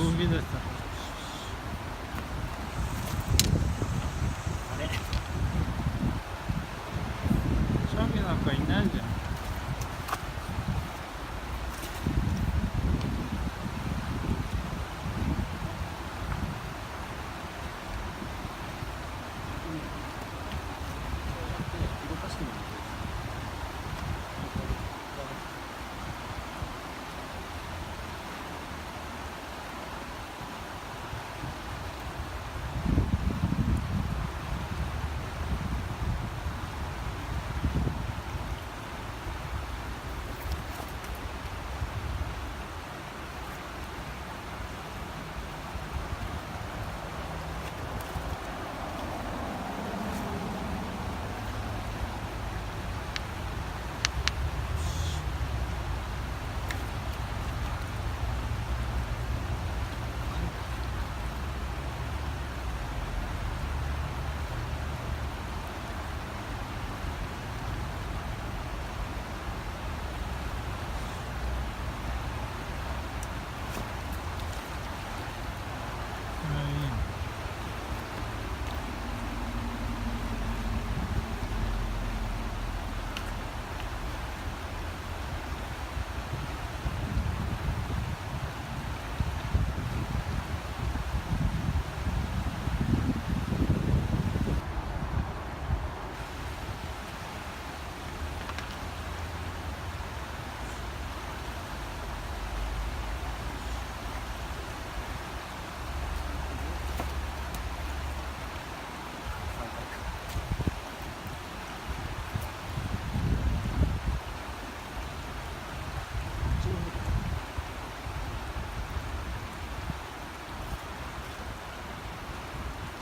動き出した。あれシャビなんかいないじゃん。動かしてみる。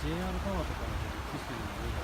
JR タワーとかの景色の上が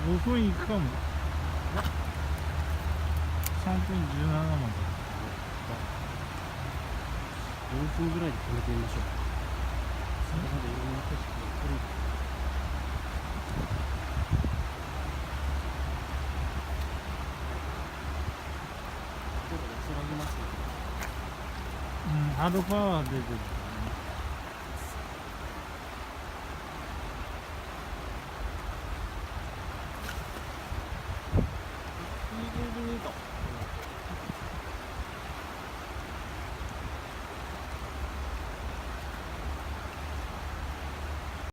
5分いくかも。3分17まで。4分ぐらいで止めてみましょう。それまでいろんな景色を撮る。ちょっと安らぎますね。ハードパワー出てる。